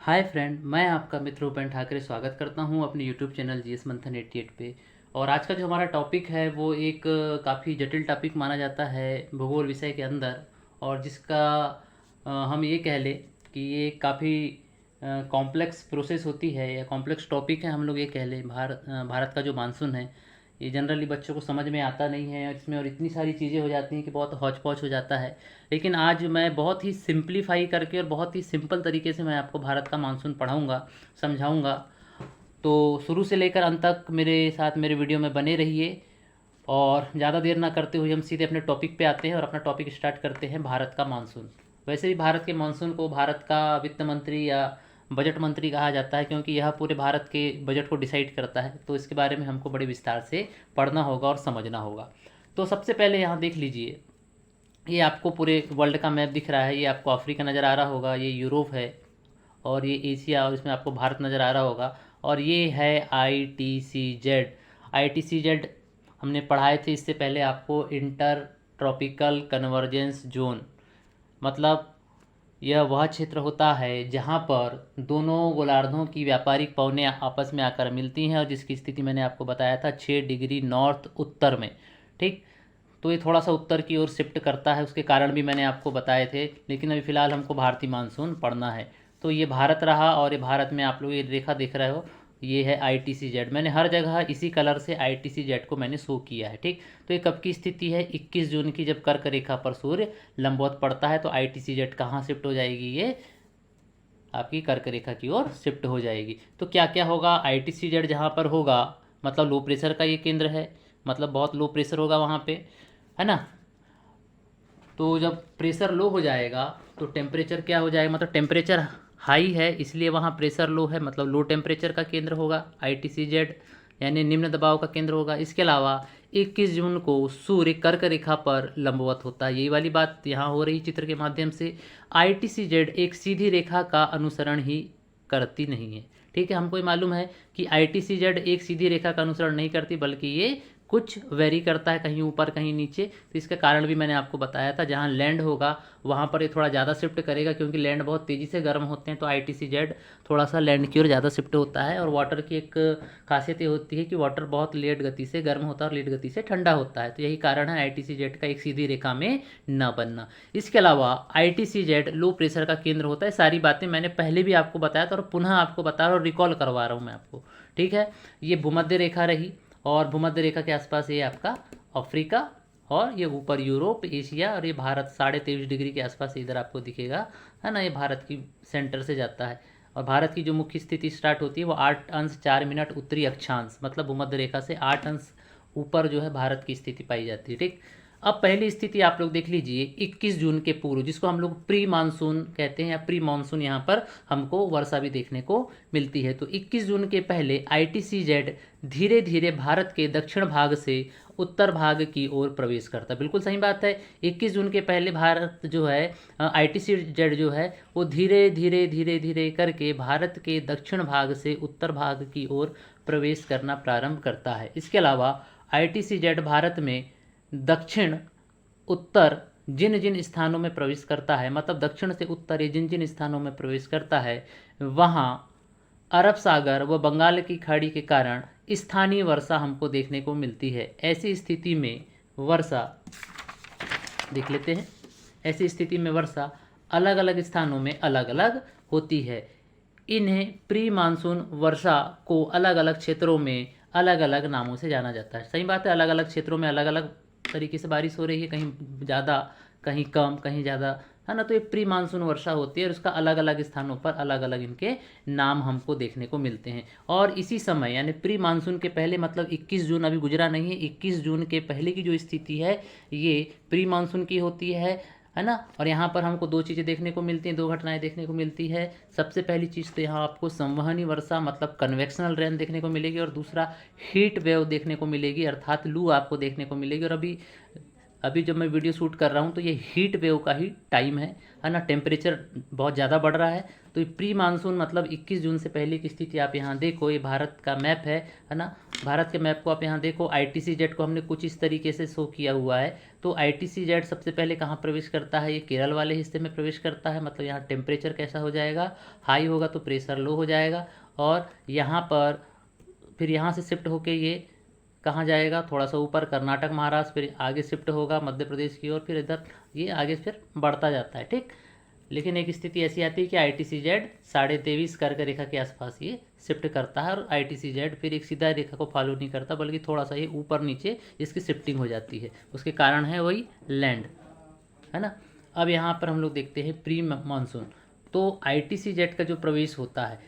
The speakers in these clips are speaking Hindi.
हाय फ्रेंड, मैं आपका मित्र उपेंद्र ठाकरे स्वागत करता हूं अपने यूट्यूब चैनल जीएस मंथन 88 पे। और आज का जो हमारा टॉपिक है वो एक काफ़ी जटिल टॉपिक माना जाता है भूगोल विषय के अंदर। और जिसका हम ये कह लें कि ये काफ़ी कॉम्प्लेक्स प्रोसेस होती है या कॉम्प्लेक्स टॉपिक है। हम लोग ये कह लें भारत का जो मानसून है ये जनरली बच्चों को समझ में आता नहीं है इसमें, और इतनी सारी चीज़ें हो जाती हैं कि बहुत हौच पौच हो जाता है। लेकिन आज मैं बहुत ही सिंप्लीफाई करके और बहुत ही सिंपल तरीके से मैं आपको भारत का मानसून पढ़ाऊँगा, समझाऊँगा। तो शुरू से लेकर अंत तक मेरे साथ मेरे वीडियो में बने रहिए। और ज़्यादा देर ना करते हुए हम सीधे अपने टॉपिक पे आते हैं और अपना टॉपिक स्टार्ट करते हैं भारत का मानसून। वैसे भी भारत के मानसून को भारत का वित्त मंत्री या बजट मंत्री कहा जाता है, क्योंकि यह पूरे भारत के बजट को डिसाइड करता है। तो इसके बारे में हमको बड़े विस्तार से पढ़ना होगा और समझना होगा। तो सबसे पहले यहाँ देख लीजिए, ये आपको पूरे वर्ल्ड का मैप दिख रहा है। ये आपको अफ्रीका नज़र आ रहा होगा, ये यूरोप है, और ये एशिया, और इसमें आपको भारत नज़र आ रहा होगा। और ये है ITCZ। ITCZ हमने पढ़ाए थे इससे पहले आपको, इंटर ट्रॉपिकल कन्वर्जेंस जोन। मतलब यह वह क्षेत्र होता है जहाँ पर दोनों गोलार्धों की व्यापारिक पवनें आपस में आकर मिलती हैं, और जिसकी स्थिति मैंने आपको बताया था 6 डिग्री नॉर्थ उत्तर में। ठीक, तो ये थोड़ा सा उत्तर की ओर शिफ्ट करता है, उसके कारण भी मैंने आपको बताए थे। लेकिन अभी फ़िलहाल हमको भारतीय मानसून पढ़ना है। तो ये भारत रहा, और ये भारत में आप लोग ये रेखा देख रहे हो, ये है ITCZ। मैंने हर जगह इसी कलर से ITCZ को मैंने शो किया है। ठीक, तो ये कब की स्थिति है? 21 जून की, जब कर्क रेखा पर सूर्य लंबवत पड़ता है तो ITCZ कहाँ शिफ्ट हो जाएगी? ये आपकी कर्क रेखा की ओर शिफ्ट हो जाएगी। तो क्या क्या होगा? ITCZ जहाँ पर होगा मतलब लो प्रेशर का ये केंद्र है, मतलब बहुत लो प्रेशर होगा वहाँ पे, है ना। तो जब प्रेशर लो हो जाएगा तो टेम्परेचर क्या हो जाएगा? मतलब टेम्परेचर हाई है इसलिए वहाँ प्रेशर लो है, मतलब लो टेम्परेचर का केंद्र होगा ITCZ, यानी निम्न दबाव का केंद्र होगा। इसके अलावा 21 जून को सूर्य कर्क रेखा पर लंबवत होता है। यही वाली बात यहाँ हो रही चित्र के माध्यम से। ITCZ एक सीधी रेखा का अनुसरण ही करती नहीं है। ठीक है, हमको ये मालूम है कि ITCZ एक सीधी रेखा का अनुसरण नहीं करती, बल्कि ये कुछ वेरी करता है, कहीं ऊपर कहीं नीचे। तो इसका कारण भी मैंने आपको बताया था। जहाँ लैंड होगा वहाँ पर ये थोड़ा ज़्यादा शिफ्ट करेगा, क्योंकि लैंड बहुत तेज़ी से गर्म होते हैं। तो ITCZ थोड़ा सा लैंड की ओर ज़्यादा शिफ्ट होता है। और वाटर की एक खासियत ये होती है कि वाटर बहुत लेट गति से गर्म होता है और लेट गति से ठंडा होता है। तो यही कारण है ITCZ का एक सीधी रेखा में न बनना। इसके अलावा ITCZ लो प्रेशर का केंद्र होता है। सारी बातें मैंने पहले भी आपको बताया था और पुनः आपको बता रहा हूँ, रिकॉल करवा रहा हूँ मैं आपको। ठीक है, ये भूमध्य रेखा रही, और भूमध्य रेखा के आसपास ये आपका अफ्रीका, और ये ऊपर यूरोप, एशिया, और ये भारत 23.5 डिग्री के आसपास इधर आपको दिखेगा, है ना। ये भारत की सेंटर से जाता है। और भारत की जो मुख्य स्थिति स्टार्ट होती है वो 8 अंश 4 मिनट उत्तरी अक्षांश, मतलब भूमध्य रेखा से 8 अंश ऊपर जो है भारत की स्थिति पाई जाती है। ठीक, अब पहली स्थिति आप लोग देख लीजिए 21 जून के पूर्व, जिसको हम लोग प्री मानसून कहते हैं, या प्री मानसून यहाँ पर हमको वर्षा भी देखने को मिलती है। तो 21 जून के पहले ITCZ धीरे धीरे भारत के दक्षिण भाग से उत्तर भाग की ओर प्रवेश करता है। बिल्कुल सही बात है। 21 जून के पहले भारत जो है, ITCZ जो है वो धीरे धीरे धीरे धीरे करके भारत के दक्षिण भाग से उत्तर भाग की ओर प्रवेश करना प्रारंभ करता है। इसके अलावा ITCZ भारत में दक्षिण उत्तर जिन जिन स्थानों में प्रवेश करता है, मतलब दक्षिण से उत्तर जिन जिन स्थानों में प्रवेश करता है, वहाँ अरब सागर व बंगाल की खाड़ी के कारण स्थानीय वर्षा हमको देखने को मिलती है। ऐसी स्थिति में वर्षा देख लेते हैं। ऐसी स्थिति में वर्षा अलग अलग स्थानों में अलग अलग होती है। इन्हें प्री मानसून वर्षा को अलग अलग क्षेत्रों में अलग अलग नामों से जाना जाता है। सही बात है, अलग अलग क्षेत्रों में अलग अलग तरीके से बारिश हो रही है, कहीं ज़्यादा कहीं कम कहीं ज़्यादा, है ना। तो ये प्री मानसून वर्षा होती है, और उसका अलग अलग स्थानों पर अलग अलग इनके नाम हमको देखने को मिलते हैं। और इसी समय यानी प्री मानसून के पहले, मतलब 21 जून अभी गुजरा नहीं है, 21 जून के पहले की जो स्थिति है ये प्री मानसून की होती है ना। और यहाँ पर हमको दो चीज़ें देखने को मिलती हैं, दो घटनाएं देखने को मिलती है। सबसे पहली चीज़ तो यहाँ आपको संवहनी वर्षा मतलब कन्वेक्शनल रेन देखने को मिलेगी, और दूसरा हीट वेव देखने को मिलेगी, अर्थात लू आपको देखने को मिलेगी। और अभी अभी जब मैं वीडियो शूट कर रहा हूँ तो ये हीट वेव का ही टाइम है ना। टेम्परेचर बहुत ज़्यादा बढ़ रहा है। तो ये प्री मानसून मतलब 21 जून से पहले की स्थिति आप यहाँ देखो, ये भारत का मैप है ना। भारत के मैप को आप यहाँ देखो, ITCZ को हमने कुछ इस तरीके से शो किया हुआ है। तो ITCZ सबसे पहले कहाँ प्रवेश करता है, ये केरल वाले हिस्से में प्रवेश करता है। मतलब यहाँ टेम्परेचर कैसा हो जाएगा, हाई होगा तो प्रेशर लो हो जाएगा। और यहाँ पर फिर यहाँ से शिफ्ट होके ये कहाँ जाएगा, थोड़ा सा ऊपर कर्नाटक महाराष्ट्र, फिर आगे शिफ्ट होगा मध्य प्रदेश की ओर, फिर इधर ये आगे फिर बढ़ता जाता है। ठीक, लेकिन एक स्थिति ऐसी आती है कि ITCZ 23.5 कर्क रेखा के आसपास ये शिफ्ट करता है, और ITCZ फिर एक सीधा रेखा को फॉलो नहीं करता, बल्कि थोड़ा सा ये ऊपर नीचे इसकी शिफ्टिंग हो जाती है। उसके कारण है वही लैंड, है ना। अब यहाँ पर हम लोग देखते हैं प्री मानसून। तो ITCZ का जो प्रवेश होता है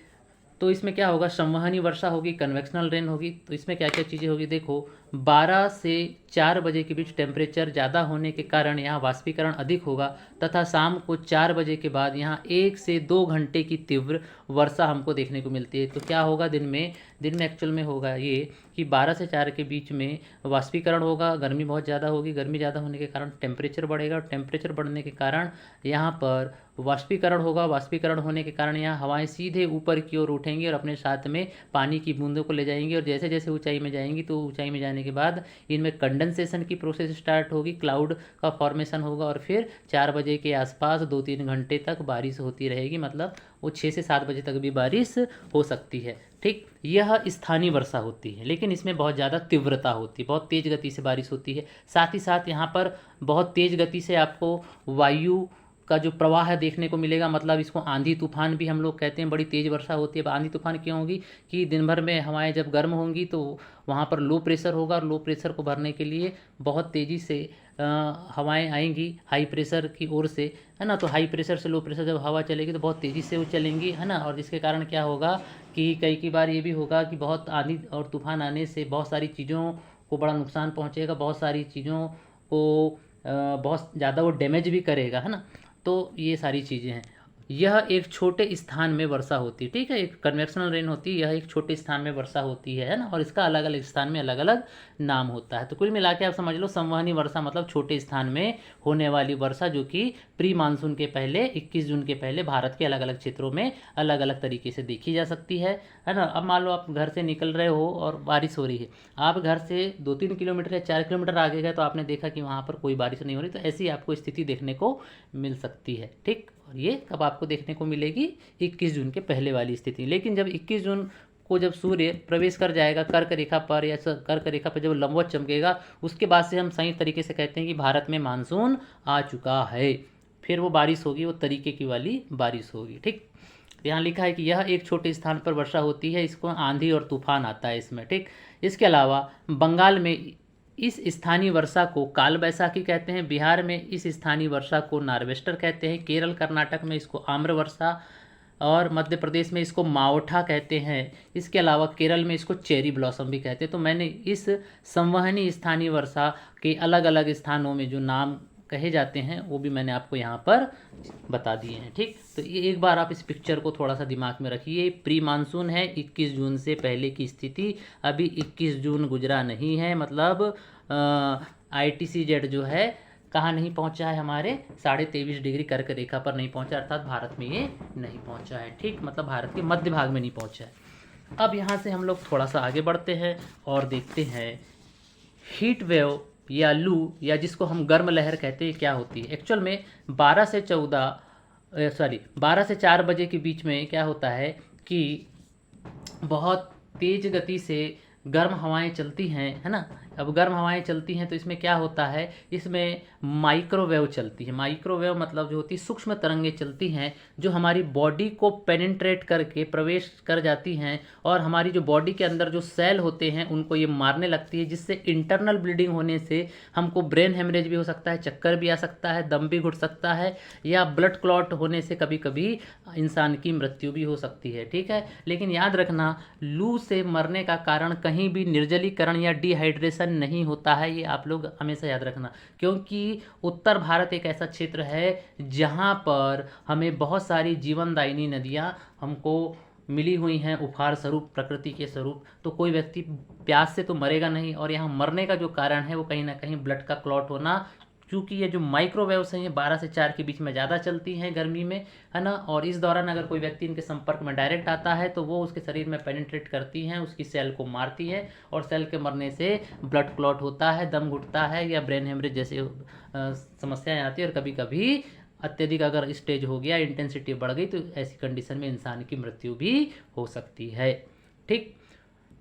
तो इसमें क्या होगा, संवहनी वर्षा होगी, कन्वेक्शनल रेन होगी। तो इसमें क्या क्या चीज़ें होगी, देखो 12 से 4 बजे के बीच टेम्परेचर ज़्यादा होने के कारण यहाँ वाष्पीकरण अधिक होगा, तथा शाम को 4 बजे के बाद यहाँ 1 से 2 घंटे की तीव्र वर्षा हमको देखने को मिलती है। तो क्या होगा, दिन में एक्चुअल में होगा ये कि 12 से 4 के बीच में वाष्पीकरण होगा, गर्मी बहुत ज़्यादा होगी, गर्मी ज़्यादा होने के कारण टेम्परेचर बढ़ेगा, और टेम्परेचर बढ़ने के कारण यहाँ पर वाष्पीकरण होगा। वाष्पीकरण होने के कारण यहाँ हवाएं सीधे ऊपर की ओर उठेंगी और अपने साथ में पानी की बूंदों को ले जाएंगी, और जैसे जैसे ऊंचाई में जाएंगी तो ऊंचाई में जाने के बाद इनमें कंडेंसेशन की प्रोसेस स्टार्ट होगी, क्लाउड का फॉर्मेशन होगा, और फिर 4 बजे के आसपास 2-3 घंटे तक बारिश होती रहेगी। मतलब वो 6 से 7 बजे तक भी बारिश हो सकती है। ठीक, यह स्थानीय वर्षा होती है, लेकिन इसमें बहुत ज़्यादा तीव्रता होती है, बहुत तेज़ गति से बारिश होती है। साथ ही साथ यहाँ पर बहुत तेज़ गति से आपको वायु का जो प्रवाह है देखने को मिलेगा। मतलब इसको आंधी तूफान भी हम लोग कहते हैं। बड़ी तेज़ वर्षा होती है। आंधी तूफान क्यों होगी कि दिन भर में हवाएं जब गर्म होंगी तो वहाँ पर लो प्रेशर होगा, और लो प्रेशर को भरने के लिए बहुत तेज़ी से हवाएं आएंगी हाई प्रेशर की ओर से, है ना। तो हाई प्रेशर से लो प्रेशर जब हवा चलेगी तो बहुत तेज़ी से वो चलेंगी, है ना। और जिसके कारण क्या होगा कि कई बार ये भी होगा कि बहुत आंधी और तूफान आने से बहुत सारी चीज़ों को बड़ा नुकसान पहुँचेगा, बहुत सारी चीज़ों को बहुत ज़्यादा वो डैमेज भी करेगा, है ना। तो ये सारी चीज़ें हैं। यह एक छोटे स्थान में वर्षा होती है, ठीक है। एक कन्वेक्शनल रेन होती है, यह एक छोटे स्थान में वर्षा होती है ना। और इसका अलग अलग स्थान में अलग अलग नाम होता है। तो कुल मिला के आप समझ लो, संवहनी वर्षा मतलब छोटे स्थान में होने वाली वर्षा, जो कि प्री मानसून के पहले 21 जून के पहले भारत के अलग अलग क्षेत्रों में अलग अलग तरीके से देखी जा सकती है ना। अब मान लो आप घर से निकल रहे हो और बारिश हो रही है, आप घर से 2-3 किलोमीटर या 4 किलोमीटर आगे गए तो आपने देखा कि वहाँ पर कोई बारिश नहीं हो रही। तो ऐसी आपको स्थिति देखने को मिल सकती है, ठीक। और ये कब आपको देखने को मिलेगी, 21 जून के पहले वाली स्थिति। लेकिन जब 21 जून को जब सूर्य प्रवेश कर जाएगा कर्क रेखा पर, या कर्क रेखा पर जब लंबवत चमकेगा, उसके बाद से हम सही तरीके से कहते हैं कि भारत में मानसून आ चुका है। फिर वो बारिश होगी, वो तरीके की वाली बारिश होगी, ठीक। यहाँ लिखा है कि यह एक छोटे स्थान पर वर्षा होती है, इसको आंधी और तूफान आता है इसमें, ठीक। इसके अलावा बंगाल में इस स्थानीय वर्षा को काल बैसाखी कहते हैं, बिहार में इस स्थानीय वर्षा को नार्वेस्टर कहते हैं, केरल कर्नाटक में इसको आम्र वर्षा, और मध्य प्रदेश में इसको मावठा कहते हैं। इसके अलावा केरल में इसको चेरी ब्लॉसम भी कहते हैं। तो मैंने इस संवहनी स्थानीय वर्षा के अलग अलग स्थानों में जो नाम कहे जाते हैं वो भी मैंने आपको यहाँ पर बता दिए हैं, ठीक। तो ये एक बार आप इस पिक्चर को थोड़ा सा दिमाग में रखिए। प्री मानसून है, 21 जून से पहले की स्थिति। अभी 21 जून गुजरा नहीं है, मतलब ITCZ जो है कहाँ नहीं पहुँचा है, हमारे 23.5 डिग्री कर्क रेखा पर नहीं पहुँचा, अर्थात भारत में ये नहीं पहुँचा है, ठीक। मतलब भारत के मध्य भाग में नहीं पहुँचा है। अब यहाँ से हम लोग थोड़ा सा आगे बढ़ते हैं और देखते हैं हीट वेव या लू, या जिसको हम गर्म लहर कहते हैं, क्या होती है। एक्चुअल में 12 से 4 बजे के बीच में क्या होता है कि बहुत तेज़ गति से गर्म हवाएं चलती हैं, है ना। अब गर्म हवाएं चलती हैं तो इसमें क्या होता है, इसमें माइक्रोवेव चलती है। माइक्रोवेव मतलब जो होती है सूक्ष्म तरंगें चलती हैं, जो हमारी बॉडी को पेनिट्रेट करके प्रवेश कर जाती हैं, और हमारी जो बॉडी के अंदर जो सेल होते हैं उनको ये मारने लगती है, जिससे इंटरनल ब्लीडिंग होने से हमको ब्रेन हेमरेज भी हो सकता है, चक्कर भी आ सकता है, दम भी घुट सकता है, या ब्लड क्लॉट होने से कभी कभी इंसान की मृत्यु भी हो सकती है, ठीक है। लेकिन याद रखना, लू से मरने का कारण कहीं भी निर्जलीकरण या डिहाइड्रेशन नहीं होता है, ये आप लोग हमेशा याद रखना। क्योंकि उत्तर भारत एक ऐसा क्षेत्र है जहाँ पर हमें बहुत सारी जीवनदायिनी नदियाँ हमको मिली हुई हैं उपहार स्वरूप, प्रकृति के स्वरूप। तो कोई व्यक्ति प्यास से तो मरेगा नहीं, और यहाँ मरने का जो कारण है वो कहीं ना कहीं ब्लड का क्लॉट होना, चूँकि ये जो माइक्रोवेव्स हैं ये 12 से 4 के बीच में ज़्यादा चलती हैं गर्मी में, है ना, और इस दौरान अगर कोई व्यक्ति इनके संपर्क में डायरेक्ट आता है तो वो उसके शरीर में पेनिट्रेट करती हैं, उसकी सेल को मारती है और सेल के मरने से ब्लड क्लॉट होता है, दम घुटता है या ब्रेन हेमरेज जैसे समस्याएं आती है। और कभी कभी अत्यधिक अगर स्टेज हो गया, इंटेंसिटी बढ़ गई, तो ऐसी कंडीशन में इंसान की मृत्यु भी हो सकती है। ठीक,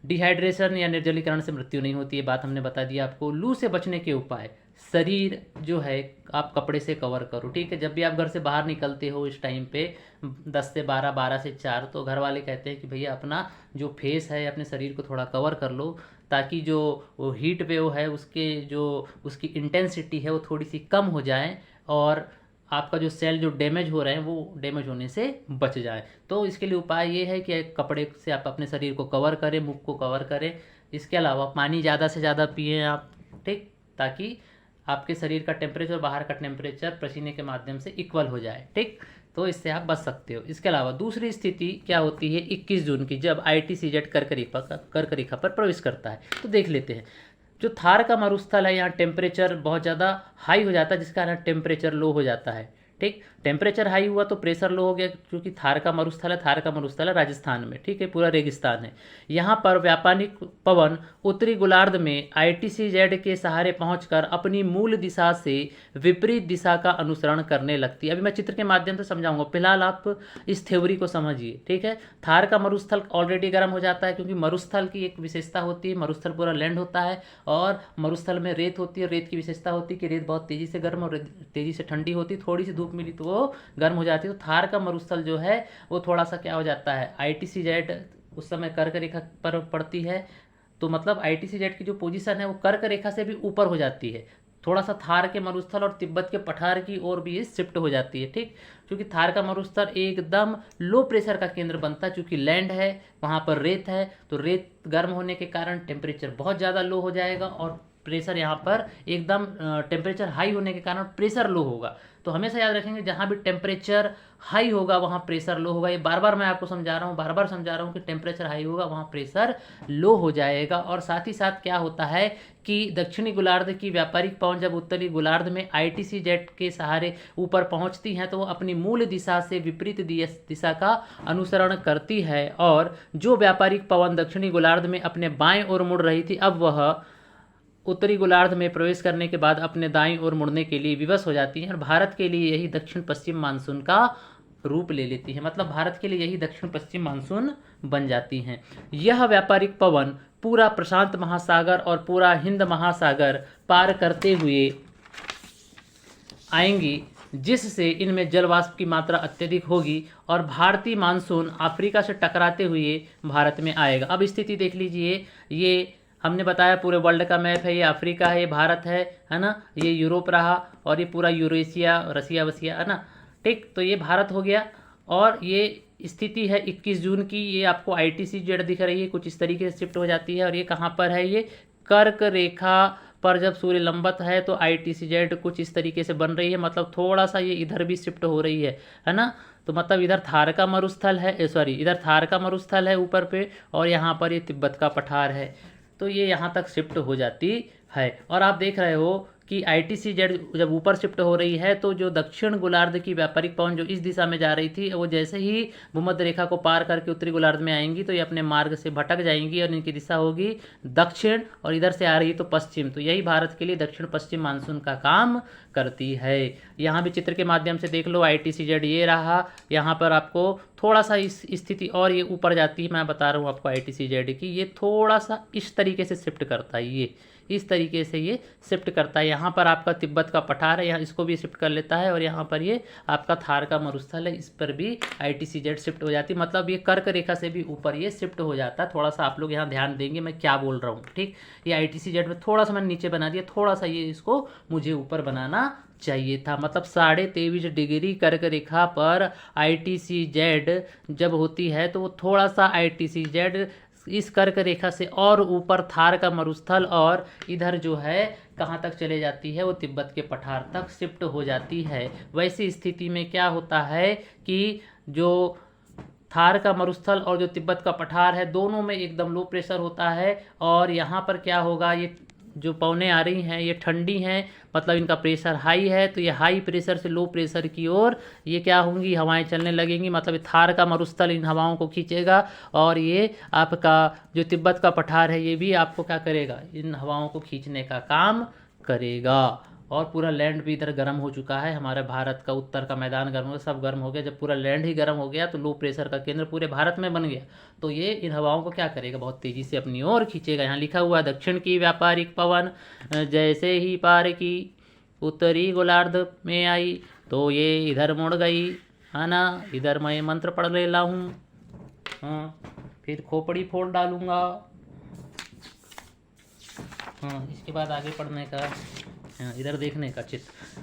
डिहाइड्रेशन या निर्जलीकरण से मृत्यु नहीं होती है, बात हमने बता दी आपको। लू से बचने के उपाय, शरीर जो है आप कपड़े से कवर करो। ठीक है, जब भी आप घर से बाहर निकलते हो इस टाइम पे 10 से 12, 12 से 4, तो घर वाले कहते हैं कि भैया अपना जो फेस है, अपने शरीर को थोड़ा कवर कर लो, ताकि जो वो हीट वेव है उसके जो उसकी इंटेंसिटी है वो थोड़ी सी कम हो जाए और आपका जो सेल जो डैमेज हो रहे हैं वो डैमेज होने से बच जाए। तो इसके लिए उपाय ये है कि कपड़े से आप अपने शरीर को कवर करें, मुख को कवर करें। इसके अलावा पानी ज़्यादा से ज़्यादा पिएं आप, ठीक, ताकि आपके शरीर का टेम्परेचर और बाहर का टेम्परेचर पसीने के माध्यम से इक्वल हो जाए। ठीक, तो इससे आप बच सकते हो। इसके अलावा दूसरी स्थिति क्या होती है 21 जून की, जब ITCZ कर्क रेखा पर प्रवेश करता है। तो देख लेते हैं। जो थार का मरुस्थल है, यहाँ टेम्परेचर बहुत ज़्यादा हाई हो जाता है, जिसका कारण टेम्परेचर लो हो जाता है। ठीक, टेम्परेचर हाई हुआ तो प्रेशर लो हो गया, क्योंकि थार का मरुस्थल है। थार का मरुस्थल है राजस्थान में, ठीक है, पूरा रेगिस्तान है। यहाँ पर व्यापानिक पवन उत्तरी गोलार्ध में ITCZ के सहारे पहुंचकर अपनी मूल दिशा से विपरीत दिशा का अनुसरण करने लगती है। अभी मैं चित्र के माध्यम से समझाऊंगा, फिलहाल आप इस थ्योरी को समझिए। ठीक है, थार का मरुस्थल ऑलरेडी गर्म हो जाता है, क्योंकि मरुस्थल की एक विशेषता होती है, मरुस्थल पूरा लैंड होता है और मरुस्थल में रेत होती है। रेत की विशेषता होती है कि रेत बहुत तेज़ी से गर्म और तेज़ी से ठंडी होती है। थोड़ी सी धूप मिली तो वो गर्म हो जाती है। तो थार का मरुस्थल जो है वो थोड़ा सा क्या हो जाता है, ITCZ उस समय कर्क रेखा पर पड़ती है, तो मतलब ITCZ की जो पोजीशन है वो कर्क रेखा से भी ऊपर हो जाती है। थोड़ा सा थार के मरुस्थल और तिब्बत के पठार की ओर भी ये शिफ्ट हो जाती है। ठीक, क्योंकि थार का मरुस्थल एकदम लो प्रेशर का केंद्र बनता है, क्योंकि लैंड है, वहाँ पर रेत है, तो रेत गर्म होने के कारण टेम्परेचर बहुत ज़्यादा लो हो जाएगा और प्रेशर यहाँ पर एकदम टेम्परेचर हाई होने के कारण प्रेशर लो होगा। तो हमेशा याद रखेंगे, जहाँ भी टेम्परेचर हाई होगा वहाँ प्रेशर लो होगा। ये बार बार मैं आपको समझा रहा हूँ, बार बार समझा रहा हूँ कि टेम्परेचर हाई होगा वहाँ प्रेशर लो हो जाएगा। और साथ ही साथ क्या होता है कि दक्षिणी गोलार्ध की व्यापारिक पवन जब उत्तरी गोलार्ध में ITCZ के सहारे ऊपर पहुँचती हैं तो वो अपनी मूल दिशा से विपरीत दिशा का अनुसरण करती है, और जो व्यापारिक पवन दक्षिणी गोलार्ध में अपने बाएं ओर मुड़ रही थी, अब वह उत्तरी गोलार्ध में प्रवेश करने के बाद अपने दाईं ओर मुड़ने के लिए विवश हो जाती हैं और भारत के लिए यही दक्षिण पश्चिम मानसून का रूप ले लेती है। मतलब भारत के लिए यही दक्षिण पश्चिम मानसून बन जाती हैं। यह व्यापारिक पवन पूरा प्रशांत महासागर और पूरा हिंद महासागर पार करते हुए आएंगी, जिससे इनमें जल वाष्प की मात्रा अत्यधिक होगी और भारतीय मानसून अफ्रीका से टकराते हुए भारत में आएगा। अब स्थिति देख लीजिए, ये हमने बताया पूरे वर्ल्ड का मैप है, ये अफ्रीका है, ये भारत है ना, ये यूरोप रहा और ये पूरा यूरेशिया, रसिया वसिया, है ना। ठीक, तो ये भारत हो गया और ये स्थिति है 21 जून की। ये आपको ITCZ दिख रही है, कुछ इस तरीके से शिफ्ट हो जाती है। और ये कहाँ पर है, ये कर्क रेखा पर जब सूर्य लंबत है तो ITCZ कुछ इस तरीके से बन रही है, मतलब थोड़ा सा ये इधर भी शिफ्ट हो रही है ना। तो मतलब इधर थार का मरुस्थल है, इधर थार का मरुस्थल है ऊपर पे, और यहाँ पर ये तिब्बत का पठार है, तो ये यहाँ तक शिफ्ट हो जाती है। और आप देख रहे हो कि ITCZ जब ऊपर शिफ्ट हो रही है तो जो दक्षिण गोलार्ध की व्यापारिक पवन जो इस दिशा में जा रही थी, वो जैसे ही भूमध्य रेखा को पार करके उत्तरी गोलार्ध में आएंगी तो ये अपने मार्ग से भटक जाएंगी और इनकी दिशा होगी दक्षिण, और इधर से आ रही तो पश्चिम। तो यही भारत के लिए दक्षिण पश्चिम मानसून का काम करती है। यहाँ भी चित्र के माध्यम से देख लो, ITCZ ये रहा, यहाँ पर आपको थोड़ा सा इस स्थिति और ये ऊपर जाती है। मैं बता रहा हूँ आपको ITCZ की, ये थोड़ा सा इस तरीके से शिफ्ट करता है, ये इस तरीके से ये शिफ्ट करता है। यहाँ पर आपका तिब्बत का पठार है, यहाँ इसको भी शिफ्ट कर लेता है, और यहाँ पर ये आपका थार का मरुस्थल है, इस पर भी ITCZ शिफ्ट हो जाती है। मतलब ये कर्क रेखा से भी ऊपर ये शिफ्ट हो जाता है। थोड़ा सा आप लोग यहाँ ध्यान देंगे मैं क्या बोल रहा हूँ। ठीक, ये ITCZ में थोड़ा सा मैंने नीचे बना दिया, थोड़ा सा ये इसको मुझे ऊपर बनाना चाहिए था। मतलब 23.5 डिग्री कर्क रेखा पर ITCZ जब होती है तो वो थोड़ा सा ITCZ इस कर्क रेखा से और ऊपर थार का मरुस्थल और इधर जो है कहाँ तक चले जाती है, वो तिब्बत के पठार तक शिफ्ट हो जाती है। वैसी स्थिति में क्या होता है कि जो थार का मरुस्थल और जो तिब्बत का पठार है दोनों में एकदम लो प्रेशर होता है, और यहाँ पर क्या होगा, ये जो पवनें आ रही हैं ये ठंडी हैं, मतलब इनका प्रेशर हाई है, तो ये हाई प्रेशर से लो प्रेशर की ओर ये क्या होंगी, हवाएं चलने लगेंगी। मतलब ये थार का मरुस्थल इन हवाओं को खींचेगा और ये आपका जो तिब्बत का पठार है ये भी आपको क्या करेगा, इन हवाओं को खींचने का काम करेगा। और पूरा लैंड भी इधर गर्म हो चुका है, हमारे भारत का उत्तर का मैदान गर्म हो गया, सब गर्म हो गया। जब पूरा लैंड ही गर्म हो गया तो लो प्रेशर का केंद्र पूरे भारत में बन गया, तो ये इन हवाओं को क्या करेगा, बहुत तेज़ी से अपनी ओर खींचेगा। यहाँ लिखा हुआ दक्षिण की व्यापारिक पवन जैसे ही पार की उत्तरी गोलार्ध में आई तो ये इधर मुड़ गई, है ना। इधर मैं मंत्र पढ़ ले ला हूँ, हाँ, फिर खोपड़ी फोड़ डालूँगा। हाँ, इसके बाद आगे पढ़ने का, हाँ, इधर देखने का चित्र,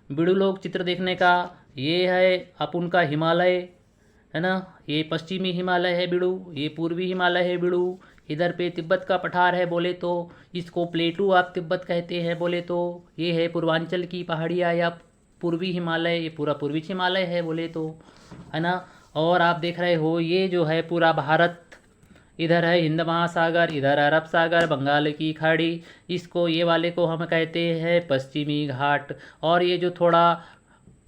बिड़ू लोग चित्र देखने का। ये है अपुन का हिमालय, है ना, ये पश्चिमी हिमालय है बिड़ू, ये पूर्वी हिमालय है बिड़ू। इधर पे तिब्बत का पठार है बोले तो, इसको प्लेटू आप तिब्बत कहते हैं बोले तो। ये है पूर्वांचल की पहाड़ियाँ या पूर्वी हिमालय, ये पूरा पूर्वी हिमालय है बोले तो, है ना। और आप देख रहे हो ये जो है पूरा भारत, इधर है हिंद महासागर, इधर अरब सागर, बंगाल की खाड़ी, इसको ये वाले को हम कहते हैं पश्चिमी घाट। और ये जो थोड़ा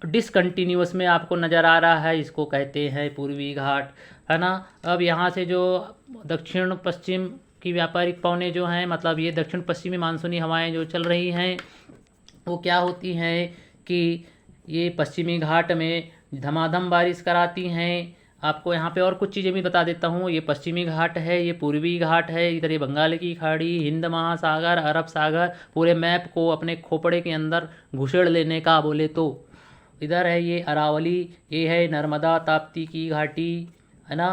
डिसकंटिन्यूअस में आपको नज़र आ रहा है इसको कहते हैं पूर्वी घाट, है ना। अब यहाँ से जो दक्षिण पश्चिम की व्यापारिक पवनें जो हैं, मतलब ये दक्षिण पश्चिमी मानसूनी हवाएं जो चल रही हैं वो क्या होती हैं कि ये पश्चिमी घाट में धमाधम बारिश कराती हैं। आपको यहाँ पे और कुछ चीज़ें भी बता देता हूँ, ये पश्चिमी घाट है, ये पूर्वी घाट है, इधर ये बंगाल की खाड़ी, हिंद महासागर, अरब सागर, पूरे मैप को अपने खोपड़े के अंदर घुसेड़ लेने का बोले तो। इधर है ये अरावली, ये है नर्मदा ताप्ती की घाटी, है ना।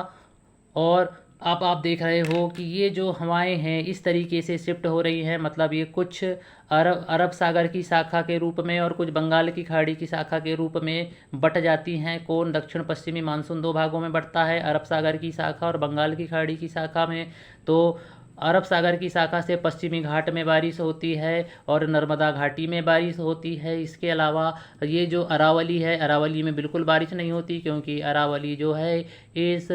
और अब आप देख रहे हो कि ये जो हवाएं हैं इस तरीके से शिफ्ट हो रही हैं, मतलब ये कुछ अरब सागर की शाखा के रूप में और कुछ बंगाल की खाड़ी की शाखा के रूप में बट जाती हैं। कौन, दक्षिण पश्चिमी मानसून दो भागों में बढ़ता है, अरब सागर की शाखा और बंगाल की खाड़ी की शाखा में। तो अरब सागर की शाखा से पश्चिमी घाट में बारिश होती है और नर्मदा घाटी में बारिश होती है। इसके अलावा ये जो अरावली है, अरावली में बिल्कुल बारिश नहीं होती, क्योंकि अरावली जो है इस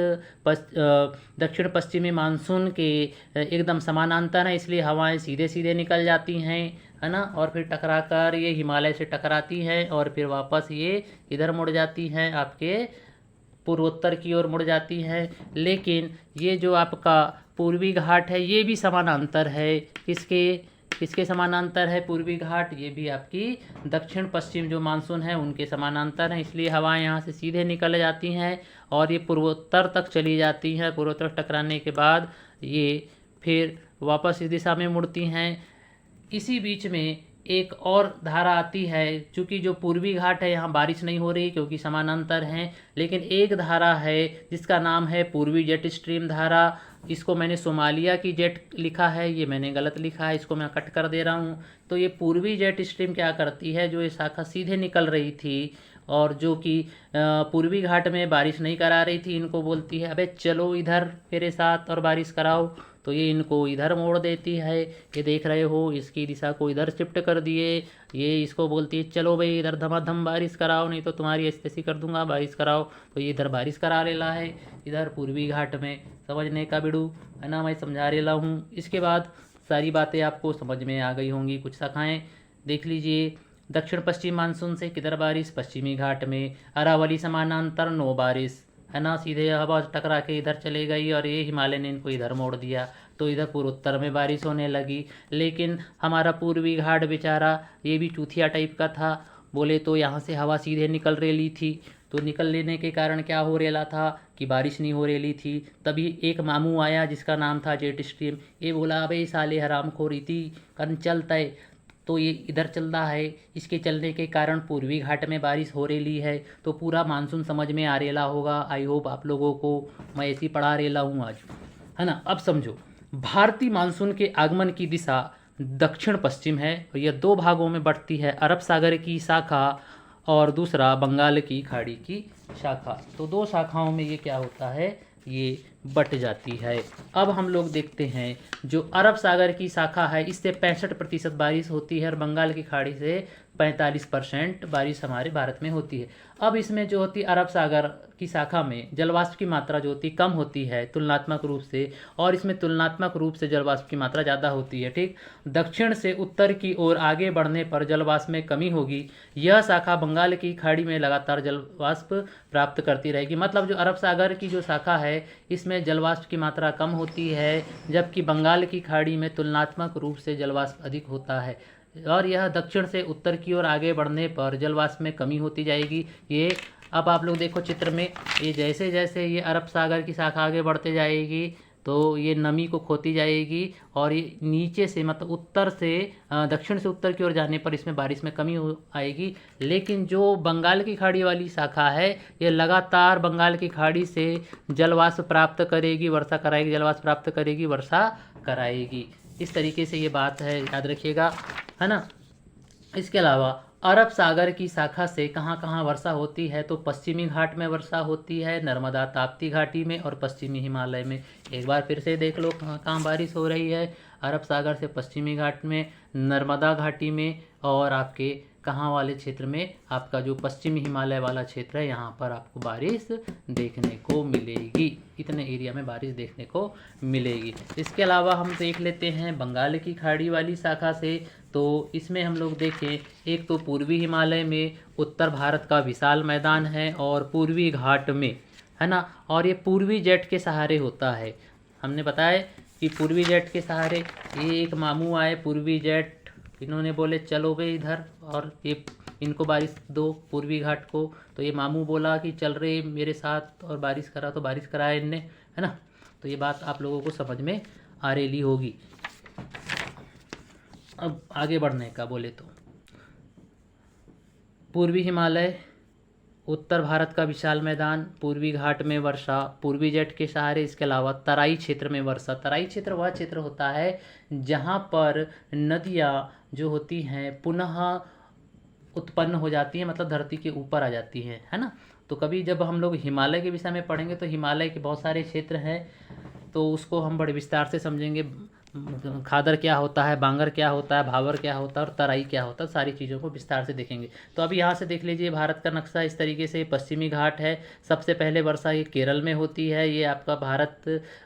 दक्षिण पश्चिमी मानसून के एकदम समानांतर है, इसलिए हवाएं सीधे सीधे निकल जाती हैं, है ना। और फिर टकराकर ये हिमालय से टकराती हैं और फिर वापस ये इधर मुड़ जाती हैं, आपके पूर्वोत्तर की ओर मुड़ जाती है। लेकिन ये जो आपका पूर्वी घाट है ये भी समानांतर है, किसके समानांतर है पूर्वी घाट, ये भी आपकी दक्षिण पश्चिम जो मानसून है उनके समानांतर हैं, इसलिए हवाएं यहाँ से सीधे निकल जाती हैं और ये पूर्वोत्तर तक चली जाती हैं। पूर्वोत्तर टकराने के बाद ये फिर वापस इस दिशा में मुड़ती हैं। इसी बीच में एक और धारा आती है, चूँकि जो पूर्वी घाट है यहाँ बारिश नहीं हो रही क्योंकि समानांतर हैं, लेकिन एक धारा है जिसका नाम है पूर्वी जेट स्ट्रीम धारा। इसको मैंने सोमालिया की जेट लिखा है, ये मैंने गलत लिखा है, इसको मैं कट कर दे रहा हूँ। तो ये पूर्वी जेट स्ट्रीम क्या करती है, जो ये शाखा सीधे निकल रही थी और जो कि पूर्वी घाट में बारिश नहीं करा रही थी, इनको बोलती है अबे चलो इधर मेरे साथ और बारिश कराओ, तो ये इनको इधर मोड़ देती है। ये देख रहे हो इसकी दिशा को इधर शिफ्ट कर दिए, ये इसको बोलती है चलो भाई इधर धमाधम बारिश कराओ, नहीं तो तुम्हारी ऐसी कर दूंगा, बारिश कराओ। तो ये इधर बारिश करा रेला है, इधर पूर्वी घाट में, समझने का बिड़ू, है ना, मैं समझा रेला हूँ। इसके बाद सारी बातें आपको समझ में आ गई होंगी। कुछ शाखाएँ देख लीजिए। दक्षिण पश्चिम मानसून से किधर बारिश, पश्चिमी घाट में, अरावली समानांतर नो बारिश, है ना, सीधे हवा टकरा के इधर चले गई और ये हिमालय ने इनको इधर मोड़ दिया, तो इधर पूर्वोत्तर में बारिश होने लगी। लेकिन हमारा पूर्वी घाट बेचारा ये भी चूथिया टाइप का था, बोले तो यहाँ से हवा सीधे निकल रेली थी, तो निकल लेने के कारण क्या हो रेला था कि बारिश नहीं हो रेली थी। तभी एक मामू आया जिसका नाम था जेट स्ट्रीम, ये बोला अबे साले हरामखोर इति कन चलता है, तो ये इधर चल रहा है, इसके चलने के कारण पूर्वी घाट में बारिश हो रेली है। तो पूरा मानसून समझ में आ रेला होगा, आई होप आप लोगों को मैं ऐसी पढ़ा रेला हूँ आज, है ना। अब समझो, भारतीय मानसून के आगमन की दिशा दक्षिण पश्चिम है और यह दो भागों में बढ़ती है, अरब सागर की शाखा और दूसरा बंगाल की खाड़ी की शाखा। तो दो शाखाओं में ये क्या होता है, ये बट जाती है। अब हम लोग देखते हैं जो अरब सागर की शाखा है, इससे 65% बारिश होती है और बंगाल की खाड़ी से 45% बारिश हमारे भारत में होती है। अब इसमें जो होती है अरब सागर की शाखा में जलवाष्प की मात्रा जो होती कम होती है तुलनात्मक रूप से, और इसमें तुलनात्मक रूप से जलवाष्प की मात्रा ज़्यादा होती है। ठीक, दक्षिण से उत्तर की ओर आगे बढ़ने पर जलवाष्प में कमी होगी। यह शाखा बंगाल की खाड़ी में लगातार जलवाष्प प्राप्त करती रहेगी। मतलब जो अरब सागर की जो शाखा है इसमें जलवाष्प की मात्रा कम होती है, जबकि बंगाल की खाड़ी में तुलनात्मक रूप से जलवाष्प अधिक होता है, और यह दक्षिण से उत्तर की ओर आगे बढ़ने पर जलवाष्प में कमी होती जाएगी। ये अब आप लोग देखो चित्र में, ये जैसे जैसे ये अरब सागर की शाखा आगे बढ़ते जाएगी तो ये नमी को खोती जाएगी, और ये नीचे से मतलब उत्तर से दक्षिण से उत्तर की ओर जाने पर इसमें बारिश में कमी हो आएगी। लेकिन जो बंगाल की खाड़ी वाली शाखा है ये लगातार बंगाल की खाड़ी से जलवाष्प प्राप्त करेगी, वर्षा कराएगी, जलवाष्प प्राप्त करेगी, वर्षा कराएगी। इस तरीके से ये बात है, याद रखिएगा, है ना। इसके अलावा अरब सागर की शाखा से कहाँ कहाँ वर्षा होती है, तो पश्चिमी घाट में वर्षा होती है, नर्मदा ताप्ती घाटी में और पश्चिमी हिमालय में। एक बार फिर से देख लो कहाँ कहाँ बारिश हो रही है, अरब सागर से पश्चिमी घाट में, नर्मदा घाटी में, और आपके कहाँ वाले क्षेत्र में, आपका जो पश्चिमी हिमालय वाला क्षेत्र है यहाँ पर आपको बारिश देखने को मिलेगी। इतने एरिया में बारिश देखने को मिलेगी। इसके अलावा हम देख लेते हैं बंगाल की खाड़ी वाली शाखा से, तो इसमें हम लोग देखें, एक तो पूर्वी हिमालय में उत्तर भारत का विशाल मैदान है और पूर्वी घाट में, है ना, और ये पूर्वी जेट के सहारे होता है। हमने बताया कि पूर्वी जेट के सहारे, ये एक मामू आए पूर्वी जेट, इन्होंने बोले चलो भाई इधर और ये इनको बारिश दो पूर्वी घाट को, तो ये मामू बोला कि चल रहे मेरे साथ और बारिश करा, तो बारिश कराया इनने, है ना। तो ये बात आप लोगों को समझ में आ रही होगी। अब आगे बढ़ने का बोले तो पूर्वी हिमालय, उत्तर भारत का विशाल मैदान, पूर्वी घाट में वर्षा, पूर्वी जेट के सहारे। इसके अलावा तराई क्षेत्र में वर्षा। तराई क्षेत्र वह क्षेत्र होता है जहाँ पर नदियाँ जो होती हैं पुनः उत्पन्न हो जाती हैं, मतलब धरती के ऊपर आ जाती हैं, है ना। तो कभी जब हम लोग हिमालय के विषय में पढ़ेंगे तो हिमालय के बहुत सारे क्षेत्र हैं, तो उसको हम बड़े विस्तार से समझेंगे। खादर क्या होता है, बांगर क्या होता है, भावर क्या होता है और तराई क्या होता है, सारी चीज़ों को विस्तार से देखेंगे। तो अभी यहाँ से देख लीजिए भारत का नक्शा इस तरीके से, पश्चिमी घाट है, सबसे पहले वर्षा ये केरल में होती है। ये आपका भारत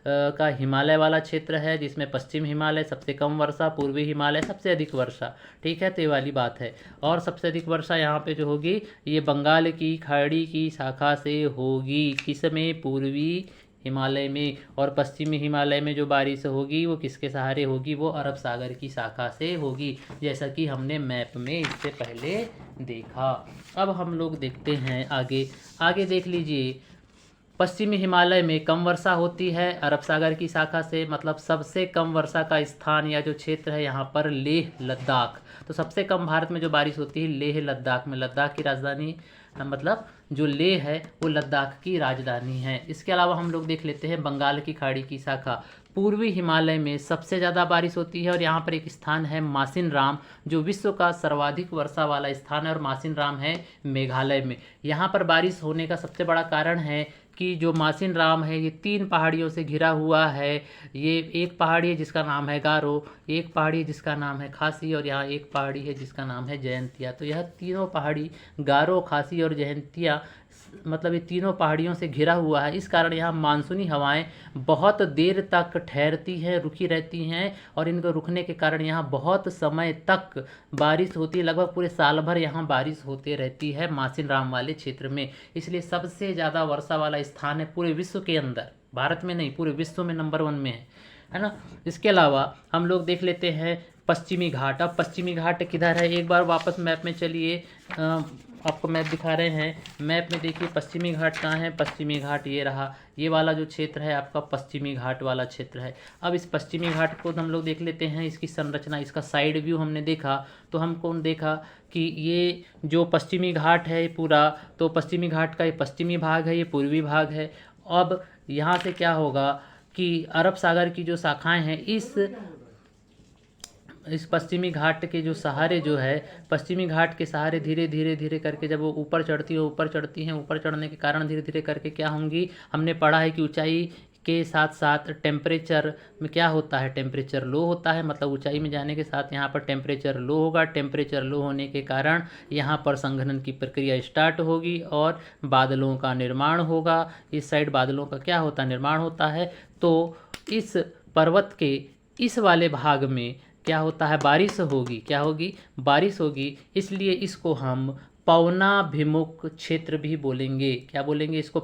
का हिमालय वाला क्षेत्र है जिसमें पश्चिम हिमालय सबसे कम वर्षा, पूर्वी हिमालय सबसे अधिक वर्षा, ठीक है, तो ये वाली बात है। और सबसे अधिक वर्षा यहाँ पे जो होगी ये बंगाल की खाड़ी की शाखा से होगी, किसमें, पूर्वी हिमालय में। और पश्चिमी हिमालय में जो बारिश होगी वो किसके सहारे होगी, वो अरब सागर की शाखा से होगी, जैसा कि हमने मैप में इससे पहले देखा। अब हम लोग देखते हैं आगे। आगे देख लीजिए, पश्चिमी हिमालय में कम वर्षा होती है अरब सागर की शाखा से, मतलब सबसे कम वर्षा का स्थान या जो क्षेत्र है यहाँ पर लेह लद्दाख। तो सबसे कम भारत में जो बारिश होती है लेह लद्दाख में, लद्दाख की राजधानी मतलब जो लेह है वो लद्दाख की राजधानी है। इसके अलावा हम लोग देख लेते हैं बंगाल की खाड़ी की शाखा। पूर्वी हिमालय में सबसे ज़्यादा बारिश होती है और यहाँ पर एक स्थान है मासिन राम, जो विश्व का सर्वाधिक वर्षा वाला स्थान है, और मासिन राम है मेघालय में। यहाँ पर बारिश होने का सबसे बड़ा कारण है कि जो मासिन राम है ये 3 पहाड़ियों से घिरा हुआ है। ये एक पहाड़ी है जिसका नाम है गारो, एक पहाड़ी है जिसका नाम है खासी, और यहाँ एक पहाड़ी है जिसका नाम है जयंतिया। तो यह तीनों पहाड़ी, गारो, खासी और जयंतिया, मतलब ये तीनों पहाड़ियों से घिरा हुआ है। इस कारण यहाँ मानसूनी हवाएं बहुत देर तक ठहरती हैं, रुकी रहती हैं, और इनको रुकने के कारण यहाँ बहुत समय तक बारिश होती है। लगभग पूरे साल भर यहाँ बारिश होती रहती है मासिन राम वाले क्षेत्र में। इसलिए सबसे ज़्यादा वर्षा वाला स्थान है पूरे विश्व के अंदर, भारत में नहीं पूरे विश्व में नंबर 1 में है ना। इसके अलावा हम लोग देख लेते हैं पश्चिमी घाट। अब पश्चिमी घाट किधर है, एक बार वापस मैप में चलिए, आपको मैप दिखा रहे हैं। मैप में देखिए पश्चिमी घाट कहाँ है, पश्चिमी घाट ये रहा, ये वाला जो क्षेत्र है आपका पश्चिमी घाट वाला क्षेत्र है। अब इस पश्चिमी घाट को हम लोग देख लेते हैं, इसकी संरचना, इसका साइड व्यू हमने देखा तो हमको देखा कि ये जो पश्चिमी घाट है पूरा, तो पश्चिमी घाट का ये पश्चिमी भाग है, ये पूर्वी भाग है। अब यहाँ से क्या होगा कि अरब सागर की जो शाखाएँ हैं इस पश्चिमी घाट के जो सहारे जो है, पश्चिमी घाट के सहारे धीरे धीरे धीरे करके जब वो ऊपर चढ़ती है, ऊपर चढ़ती हैं, ऊपर चढ़ने के कारण धीरे धीरे करके क्या होंगी, हमने पढ़ा है कि ऊंचाई के साथ साथ टेम्परेचर में क्या होता है, टेम्परेचर लो होता है, मतलब ऊंचाई में जाने के साथ यहाँ पर टेम्परेचर लो होगा। टेम्परेचर लो होने के कारण यहाँ पर संघनन की प्रक्रिया स्टार्ट होगी और बादलों का निर्माण होगा। इस साइड बादलों का क्या होता है, निर्माण होता है। तो इस पर्वत के इस वाले भाग में क्या होता है, बारिश होगी। क्या होगी, बारिश होगी। इसलिए इसको हम पवनाभिमुख क्षेत्र भी बोलेंगे। क्या बोलेंगे इसको,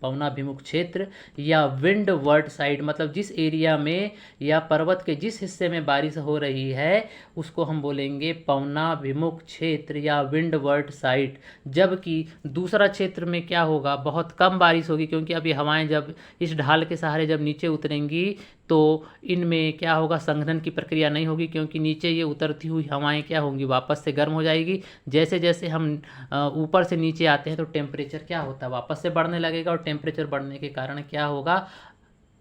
पवनाभिमुख क्षेत्र या विंडवर्ड साइड, मतलब जिस एरिया में या पर्वत के जिस हिस्से में बारिश हो रही है उसको हम बोलेंगे पवनाभिमुख क्षेत्र या विंडवर्ड साइड। जबकि दूसरा क्षेत्र में क्या होगा, बहुत कम बारिश होगी, क्योंकि अभी हवाएं जब इस ढाल के सहारे जब नीचे उतरेंगी तो इनमें क्या होगा, संघनन की प्रक्रिया नहीं होगी, क्योंकि नीचे ये उतरती हुई हवाएं क्या होंगी, वापस से गर्म हो जाएगी। जैसे जैसे हम ऊपर से नीचे आते हैं तो टेम्परेचर क्या होता है, वापस से बढ़ने लगेगा। और टेम्परेचर बढ़ने के कारण क्या होगा,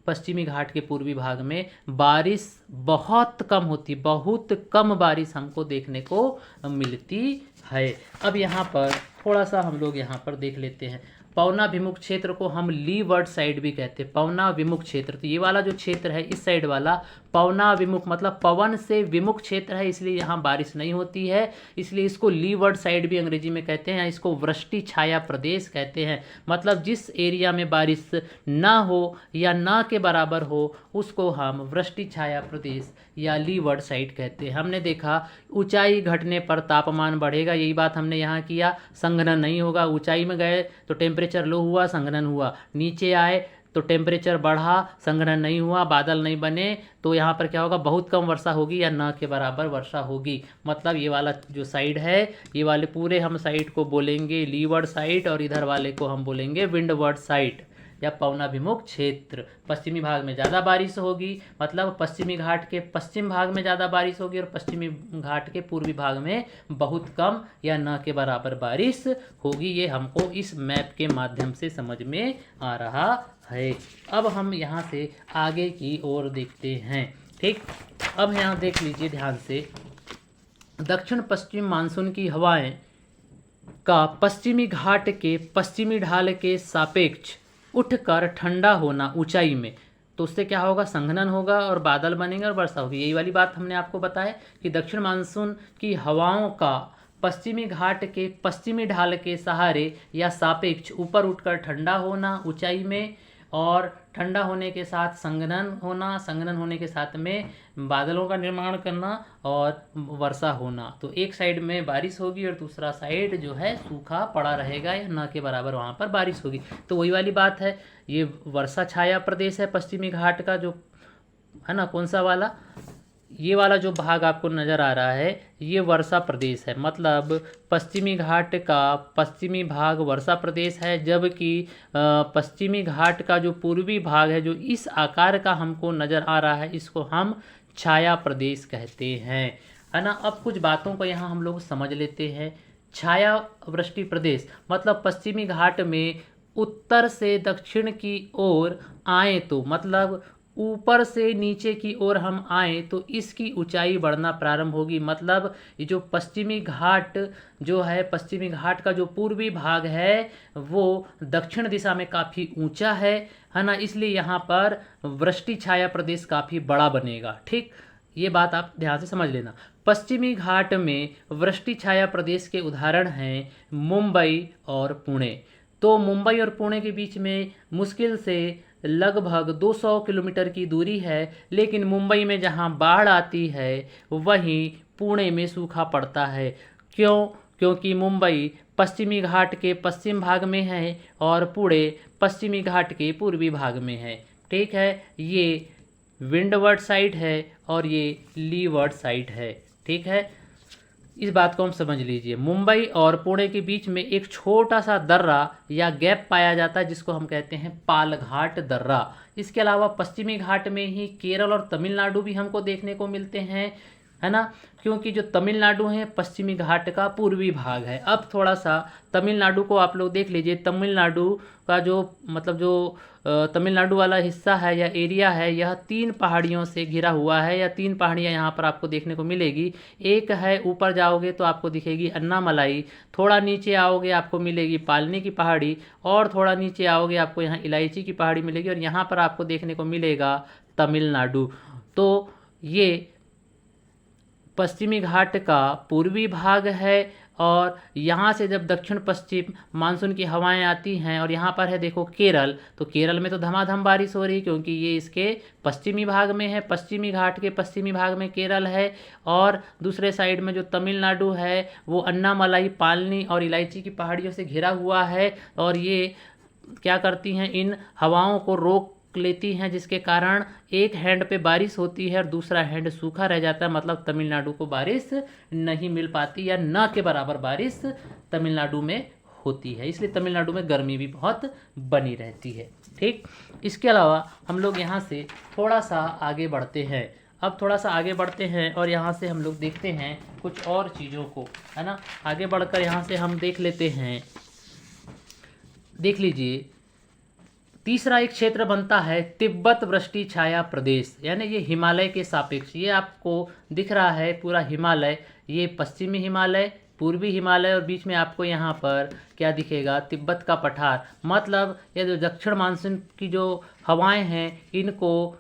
पश्चिमी घाट के पूर्वी भाग में बारिश बहुत कम होती, बहुत कम बारिश हमको देखने को मिलती है। अब यहाँ पर थोड़ा सा हम लोग यहाँ पर देख लेते हैं। पवनाभिमुख क्षेत्र को हम लीवर्ड साइड भी कहते हैं, पवनाभिमुख क्षेत्र। तो ये वाला जो क्षेत्र है इस साइड वाला पवनाभिमुख, मतलब पवन से विमुख क्षेत्र है, इसलिए यहाँ बारिश नहीं होती है। इसलिए इसको लीवर्ड साइड भी अंग्रेजी में कहते हैं, या इसको वृष्टि छाया प्रदेश कहते हैं। मतलब जिस एरिया में बारिश ना हो या ना के बराबर हो उसको हम वृष्टि छाया प्रदेश या लीवर्ड साइड कहते हैं। हमने देखा ऊंचाई घटने पर तापमान बढ़ेगा, यही बात हमने यहाँ किया। संघनन नहीं होगा, ऊंचाई में गए तो टेम्परेचर लो हुआ, संघनन हुआ। नीचे आए तो टेम्परेचर बढ़ा, संघनन नहीं हुआ, बादल नहीं बने, तो यहाँ पर क्या होगा, बहुत कम वर्षा होगी या न के बराबर वर्षा होगी। मतलब ये वाला जो साइड है, ये वाले पूरे हम साइड को बोलेंगे लीवर्ड साइड, और इधर वाले को हम बोलेंगे विंडवर्ड साइड या पवनाभिमुख क्षेत्र। पश्चिमी भाग में ज़्यादा बारिश होगी, मतलब पश्चिमी घाट के पश्चिम भाग में ज़्यादा बारिश होगी, और पश्चिमी घाट के पूर्वी भाग में बहुत कम या न के बराबर बारिश होगी। ये हमको इस मैप के माध्यम से समझ में आ रहा है। अब हम यहाँ से आगे की ओर देखते हैं। ठीक, अब यहाँ देख लीजिए ध्यान से, दक्षिण पश्चिम मानसून की हवाएं का पश्चिमी घाट के पश्चिमी ढाल के सापेक्ष उठकर ठंडा होना ऊंचाई में, तो उससे क्या होगा, संघनन होगा और बादल बनेंगे और वर्षा होगी। यही वाली बात हमने आपको बताया कि दक्षिण मानसून की हवाओं का पश्चिमी घाट के पश्चिमी ढाल के सहारे या सापेक्ष ऊपर उठकर ठंडा होना ऊंचाई में, और ठंडा होने के साथ संघनन होना, संघनन होने के साथ में बादलों का निर्माण करना और वर्षा होना। तो एक साइड में बारिश होगी और दूसरा साइड जो है सूखा पड़ा रहेगा या न के बराबर वहाँ पर बारिश होगी। तो वही वाली बात है, ये वर्षा छाया प्रदेश है पश्चिमी घाट का, जो है ना, कौन सा वाला, ये वाला जो भाग आपको नज़र आ रहा है ये वर्षा प्रदेश है। मतलब पश्चिमी घाट का पश्चिमी भाग वर्षा प्रदेश है, जबकि पश्चिमी घाट का जो पूर्वी भाग है जो इस आकार का हमको नज़र आ रहा है इसको हम छाया प्रदेश कहते हैं, है ना। अब कुछ बातों को यहाँ हम लोग समझ लेते हैं। छाया वृष्टि प्रदेश मतलब पश्चिमी घाट में उत्तर से दक्षिण की ओर आए तो, मतलब ऊपर से नीचे की ओर हम आए तो इसकी ऊंचाई बढ़ना प्रारंभ होगी। मतलब ये जो पश्चिमी घाट जो है, पश्चिमी घाट का जो पूर्वी भाग है वो दक्षिण दिशा में काफ़ी ऊंचा है ना, इसलिए यहाँ पर वृष्टि छाया प्रदेश काफ़ी बड़ा बनेगा। ठीक, ये बात आप ध्यान से समझ लेना। पश्चिमी घाट में वृष्टि छाया प्रदेश के उदाहरण हैं मुंबई और पुणे। तो मुंबई और पुणे के बीच में मुश्किल से लगभग 200 किलोमीटर की दूरी है, लेकिन मुंबई में जहां बाढ़ आती है वहीं पुणे में सूखा पड़ता है। क्यों? क्योंकि मुंबई पश्चिमी घाट के पश्चिम भाग में है और पुणे पश्चिमी घाट के पूर्वी भाग में है। ठीक है, ये विंडवर्ड साइड है और ये लीवर्ड साइड है। ठीक है, इस बात को हम समझ लीजिए। मुंबई और पुणे के बीच में एक छोटा सा दर्रा या गैप पाया जाता है जिसको हम कहते हैं पालघाट दर्रा। इसके अलावा पश्चिमी घाट में ही केरल और तमिलनाडु भी हमको देखने को मिलते हैं। है ना, क्योंकि जो तमिलनाडु है पश्चिमी घाट का पूर्वी भाग है। अब थोड़ा सा तमिलनाडु को आप लोग देख लीजिए। तमिलनाडु का जो मतलब जो तमिलनाडु वाला हिस्सा है या एरिया है, यह 3 पहाड़ियों से घिरा हुआ है, या 3 पहाड़ियाँ यहाँ पर आपको देखने को मिलेगी। एक है, ऊपर जाओगे तो आपको दिखेगी अन्नामलाई, थोड़ा नीचे आओगे आपको मिलेगी पालनी की पहाड़ी, और थोड़ा नीचे आओगे आपको यहाँ इलायची की पहाड़ी मिलेगी, और यहाँ पर आपको देखने को मिलेगा तमिलनाडु। तो ये पश्चिमी घाट का पूर्वी भाग है, और यहाँ से जब दक्षिण पश्चिम मानसून की हवाएं आती हैं, और यहाँ पर है देखो केरल, तो केरल में तो धमाधम बारिश हो रही है क्योंकि ये इसके पश्चिमी भाग में है, पश्चिमी घाट के पश्चिमी भाग में केरल है। और दूसरे साइड में जो तमिलनाडु है वो अन्नामलाई, पालनी और इलायची की पहाड़ियों से घिरा हुआ है, और ये क्या करती हैं, इन हवाओं को रोक लेती हैं, जिसके कारण एक हैंड पे बारिश होती है और दूसरा हैंड सूखा रह जाता है। मतलब तमिलनाडु को बारिश नहीं मिल पाती, या न के बराबर बारिश तमिलनाडु में होती है, इसलिए तमिलनाडु में गर्मी भी बहुत बनी रहती है। ठीक, इसके अलावा हम लोग यहाँ से थोड़ा सा आगे बढ़ते हैं। अब थोड़ा सा आगे बढ़ते हैं और यहाँ से हम लोग देखते हैं कुछ और चीज़ों को, है ना। आगे बढ़कर यहाँ से हम देख लेते हैं, देख लीजिए, तीसरा एक क्षेत्र बनता है तिब्बत वृष्टि छाया प्रदेश, यानी ये हिमालय के सापेक्ष। ये आपको दिख रहा है पूरा हिमालय, ये पश्चिमी हिमालय, पूर्वी हिमालय, और बीच में आपको यहाँ पर क्या दिखेगा, तिब्बत का पठार। मतलब ये जो दक्षिण मानसून की जो हवाएं हैं, इनको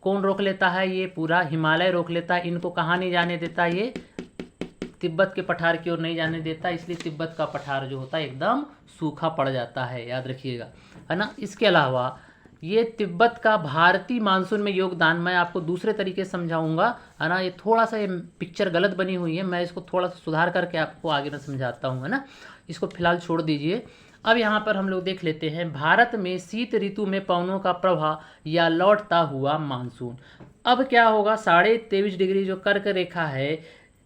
कौन रोक लेता है, ये पूरा हिमालय रोक लेता है। इनको कहाँ नहीं जाने देता, ये तिब्बत के पठार की ओर नहीं जाने देता, इसलिए तिब्बत का पठार जो होता है एकदम सूखा पड़ जाता है, याद रखिएगा, है ना। इसके अलावा ये तिब्बत का भारतीय मानसून में योगदान मैं आपको दूसरे तरीके से समझाऊंगा, है ना। ये थोड़ा सा ये पिक्चर गलत बनी हुई है, मैं इसको थोड़ा सा सुधार करके आपको आगे मैं समझाता हूँ, है ना। इसको फिलहाल छोड़ दीजिए। अब यहाँ पर हम लोग देख लेते हैं भारत में शीत ऋतु में पवनों का प्रवाह या लौटता हुआ मानसून। अब क्या होगा, 23.5 डिग्री जो कर्क रेखा है,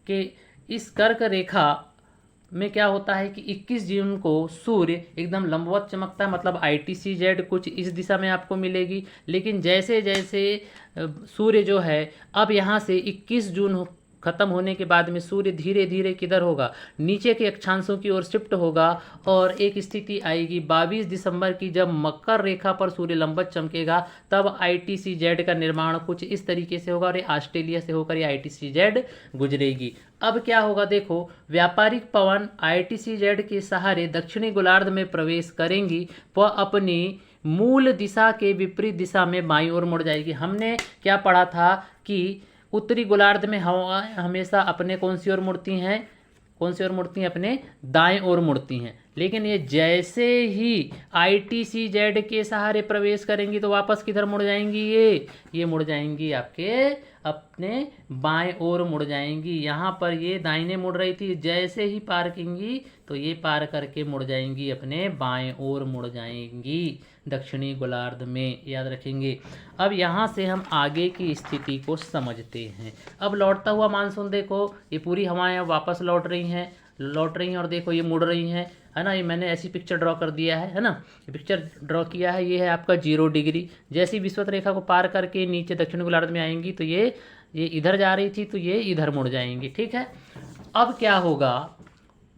कि इस कर्क रेखा में क्या होता है कि 21 जून को सूर्य एकदम लंबवत चमकता है, मतलब ITCZ कुछ इस दिशा में आपको मिलेगी। लेकिन जैसे जैसे सूर्य जो है, अब यहाँ से 21 जून खत्म होने के बाद में सूर्य धीरे धीरे किधर होगा, नीचे के अक्षांशों की ओर शिफ्ट होगा, और एक स्थिति आएगी 22 दिसंबर की, जब मकर रेखा पर सूर्य लंबवत चमकेगा। तब ITCZ का निर्माण कुछ इस तरीके से होगा, और ये ऑस्ट्रेलिया से होकर ये ITCZ गुजरेगी। अब क्या होगा, देखो, व्यापारिक पवन ITCZ के सहारे दक्षिणी गोलार्ध में प्रवेश करेंगी, वह अपनी मूल दिशा के विपरीत दिशा में बाईं ओर मुड़ जाएगी। हमने क्या पढ़ा था कि उत्तरी गोलार्ध में हवा हमेशा अपने कौन सी ओर मुड़ती हैं, कौन सी ओर मुड़ती हैं, अपने दाएं ओर मुड़ती हैं। लेकिन ये जैसे ही ITCZ के सहारे प्रवेश करेंगी तो वापस किधर मुड़ जाएंगी, ये मुड़ जाएंगी आपके अपने बाएं ओर मुड़ जाएंगी। यहाँ पर ये दाहिने मुड़ रही थी, जैसे ही पार करेंगी तो ये पार करके मुड़ जाएंगी, अपने बाएं ओर मुड़ जाएंगी दक्षिणी गोलार्ध में, याद रखेंगे। अब यहाँ से हम आगे की स्थिति को समझते हैं। अब लौटता हुआ मानसून, देखो ये पूरी हवाएं वापस लौट रही हैं, और देखो ये मुड़ रही हैं, है ना। ये मैंने ऐसी पिक्चर ड्रॉ कर दिया है ना, ये पिक्चर ड्रॉ किया है। ये है आपका 0 डिग्री, जैसी विषुवत रेखा को पार करके नीचे दक्षिण गोलार्ध में आएंगी तो ये इधर जा रही थी तो ये इधर मुड़ जाएंगी, ठीक है। अब क्या होगा,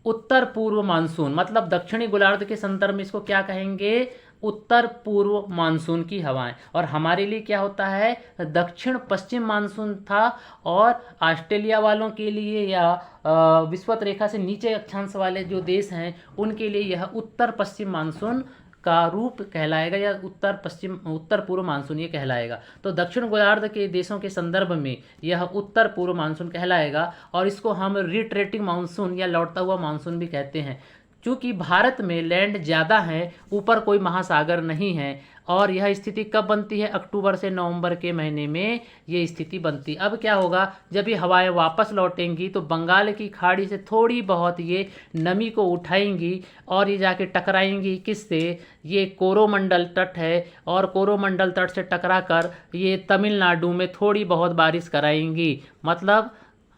उत्तर पूर्व मानसून, मतलब दक्षिणी गोलार्ध के संदर्भ में इसको क्या कहेंगे, उत्तर पूर्व मानसून की हवाएं। और हमारे लिए क्या होता है, दक्षिण पश्चिम मानसून था, और ऑस्ट्रेलिया वालों के लिए या विषुवत रेखा से नीचे अक्षांश वाले जो देश हैं उनके लिए यह उत्तर पश्चिम मानसून का रूप कहलाएगा, या उत्तर पूर्व मानसून ये कहलाएगा। तो दक्षिण गोलार्ध के देशों के संदर्भ में यह उत्तर पूर्व मानसून कहलाएगा, और इसको हम रिट्रेटिंग मानसून या लौटता हुआ मानसून भी कहते हैं। चूँकि भारत में लैंड ज़्यादा है, ऊपर कोई महासागर नहीं है, और यह स्थिति कब बनती है, अक्टूबर से नवंबर के महीने में ये स्थिति बनती है। अब क्या होगा, जब ये हवाएं वापस लौटेंगी तो बंगाल की खाड़ी से थोड़ी बहुत ये नमी को उठाएंगी, और ये जाके टकराएंगी किससे, ये कोरोमंडल तट है, और कोरोमंडल तट से टकरा कर ये तमिलनाडु में थोड़ी बहुत बारिश कराएंगी। मतलब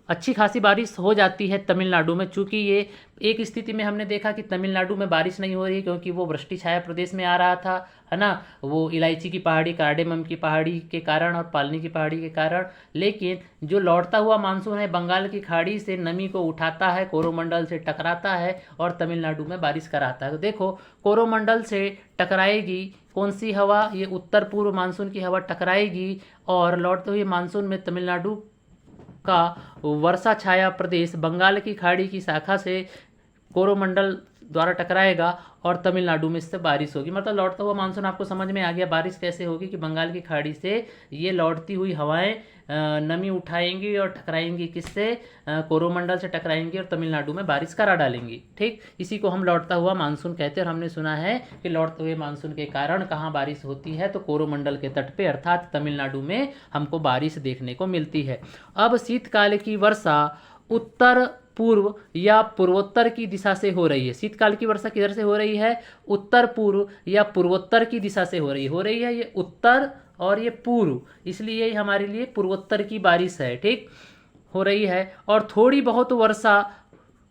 अच्छी खासी बारिश हो जाती है तमिलनाडु में। चूँकि ये एक स्थिति में हमने देखा कि तमिलनाडु में बारिश नहीं हो रही क्योंकि वो वृष्टि छाया प्रदेश में आ रहा था, है ना, वो इलायची की पहाड़ी, कार्डेमम की पहाड़ी के कारण और पालनी की पहाड़ी के कारण। लेकिन जो लौटता हुआ मानसून है बंगाल की खाड़ी से नमी को उठाता है, कोरोमंडल से टकराता है और तमिलनाडु में बारिश कराता है। तो देखो, कोरोमंडल से टकराएगी कौन सी हवा, ये उत्तर पूर्व मानसून की हवा टकराएगी और लौटते हुए मानसून में तमिलनाडु का वर्षा छाया प्रदेश बंगाल की खाड़ी की शाखा से कोरोमंडल द्वारा टकराएगा और तमिलनाडु में इससे बारिश होगी। मतलब लौटता हुआ मानसून आपको समझ में आ गया। बारिश कैसे होगी कि बंगाल की खाड़ी से ये लौटती हुई हवाएं नमी उठाएंगी और टकराएंगी किससे, कोरोमंडल से टकराएंगी और तमिलनाडु में बारिश करा डालेंगी। ठीक, इसी को हम लौटता हुआ मानसून कहते हैं। और हमने सुना है कि लौटते हुए मानसून के कारण कहाँ बारिश होती है, तो कोरोमंडल के तट पे अर्थात तमिलनाडु में हमको बारिश देखने को मिलती है। अब शीतकाल की वर्षा उत्तर पूर्व या पूर्वोत्तर की दिशा से हो रही है। शीतकाल की वर्षा किधर से हो रही है, उत्तर पूर्व या पूर्वोत्तर की दिशा से हो रही है। ये उत्तर और ये पूर्व, इसलिए हमारे लिए पूर्वोत्तर की बारिश है। ठीक, हो रही है और थोड़ी बहुत वर्षा